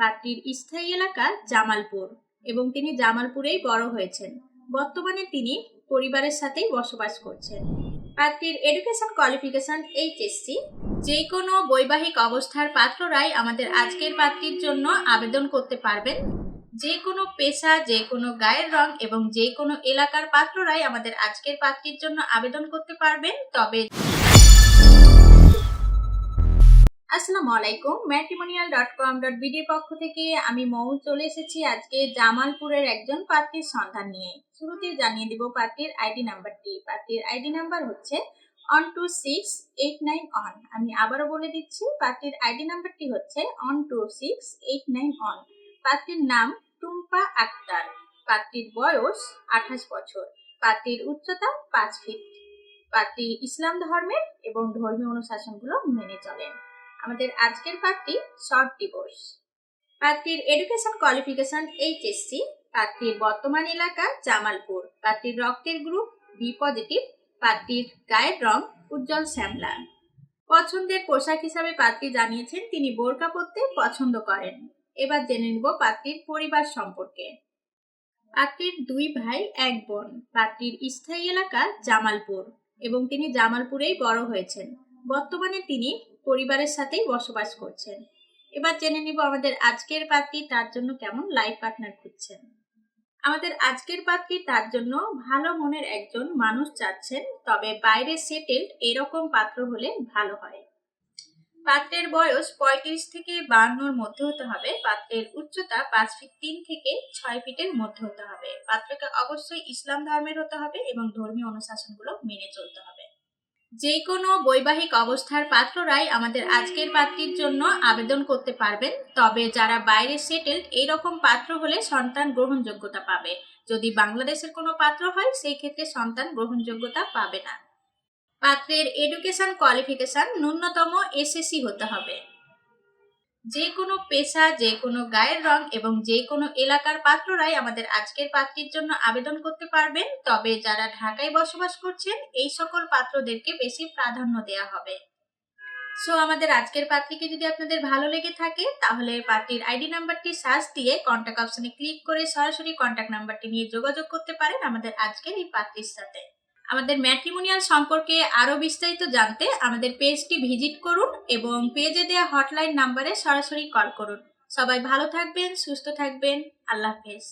পাত্রীর স্থায়ী এলাকা জামালপুর এবং তিনি জামালপুরেই বড় হয়েছেন। বর্তমানে তিনি পরিবারের সাথেই বসবাস করছেন। পাত্রীর এডুকেশন কোয়ালিফিকেশন এইচএসসি। যে কোনো বৈবাহিক অবস্থার পাত্ররাই আমাদের আজকের পাত্রীর জন্য আবেদন করতে পারবেন। যে কোনো পেশা, যে কোনো গায়ের রং এবং যে কোনো এলাকার পাত্ররাই আমাদের আজকের পাত্রীর জন্য আবেদন করতে পারবেন। তবে আসসালামু আলাইকুম, matrimonial.com.bd এর পক্ষ থেকে আমি মৌ চলে এসেছি আজকে জামালপুরের একজন পাত্রীর সন্ধান নিয়ে। শুরুতেই জানিয়ে দিব পাত্রীর আইডি নাম্বারটি। পাত্রীর আইডি নাম্বার হচ্ছে 126891। আমি আবারও বলে দিচ্ছি, পাত্রীর আইডি নাম্বারটি হচ্ছে 126891। পাত্রীর নাম টুম্পা আক্তার। পাত্রীর বয়স 28 বছর। পাত্রীর উচ্চতা 5 ফিট। পাত্রী ইসলাম ধর্মের এবং ধর্মীয় অনুশাসনগুলো মেনে চলেন। আমাদের আজকের পাত্রী শর্ট ডিভোর্স। পাত্রীর এডুকেশন কোয়ালিফিকেশন এইচএসসি। পাত্রীর বর্তমান এলাকা জামালপুর। পাত্রীর রক্তের গ্রুপ বি পজিটিভ। পাত্রীর গায়ের রং উজ্জ্বল শ্যামলা। পছন্দের পোশাক হিসাবে পাত্রী জানিয়েছেন তিনি বোরকা পরতে পছন্দ করেন। এবার জেনে নেব পাত্রীর পরিবার সম্পর্কে। পাত্রীর 2 ভাই 1 বোন। পাত্রীর স্থায়ী এলাকা জামালপুর এবং তিনি জামালপুরেই বড় হয়েছেন। বর্তমানে তিনি পরিবারের সাথেই বসবাস করছেন। এবার জেনে নিব আমাদের আজকের পাত্রী তার জন্য কেমন লাইফ পার্টনার খুঁজছেন। আমাদের আজকের পাত্রী তার জন্য ভালো মনের একজন মানুষ চাচ্ছেন, তবে বাইরে সেটেলড এরকম পাত্র হলে ভালো হয়। পাত্রের বয়স 35 থেকে 52-র মধ্যে হতে হবে। পাত্রের উচ্চতা 5 ফিট 3 থেকে 6 ফিটের মধ্যে হতে হবে। পাত্রকে অবশ্যই ইসলাম ধর্মের হতে হবে এবং ধর্মীয় অনুশাসনগুলো মেনে চলতে হবে। যে কোনো বৈবাহিক অবস্থার পাত্ররাই আমাদের আজকের পাত্রীর জন্য আবেদন করতে পারবেন। তবে যারা বাইরে সেটেলড এইরকম পাত্র হলে সন্তান গ্রহণযোগ্যতা পাবে। যদি বাংলাদেশের কোনো পাত্র হয় সেই ক্ষেত্রে সন্তান গ্রহণযোগ্যতা পাবে না। পাত্রের এডুকেশন কোয়ালিফিকেশন ন্যূনতম এসএসসি হতে হবে। যে কোনো পেশা, যে কোনো গায়ের রং এবং যে কোনো এলাকার পাত্ররাই আমাদের আজকের পাত্রীর জন্য আবেদন করতে পারবেন। তবে যারা ঢাকায় বসবাস করছেন এই সকল পাত্রদেরকে বেশি প্রাধান্য দেওয়া হবে। সো আমাদের আজকের পাত্রীকে যদি আপনাদের ভালো লেগে থাকে তাহলে পাত্রীর আইডি নাম্বারটি সার্চ দিয়ে কন্ট্যাক্ট অপশনে ক্লিক করে সরাসরি কন্ট্যাক্ট নাম্বারটি নিয়ে যোগাযোগ করতে পারেন আমাদের আজকের এই পাত্রীর সাথে। আমাদের ম্যাট্রিমোনিয়াল সম্পর্কে আরো বিস্তারিত জানতে আমাদের পেজটি ভিজিট করুন এবং পেজে দেওয়া হটলাইন নাম্বারে সরাসরি কল করুন। সবাই ভালো থাকবেন, সুস্থ থাকবেন। আল্লাহ হাফেজ।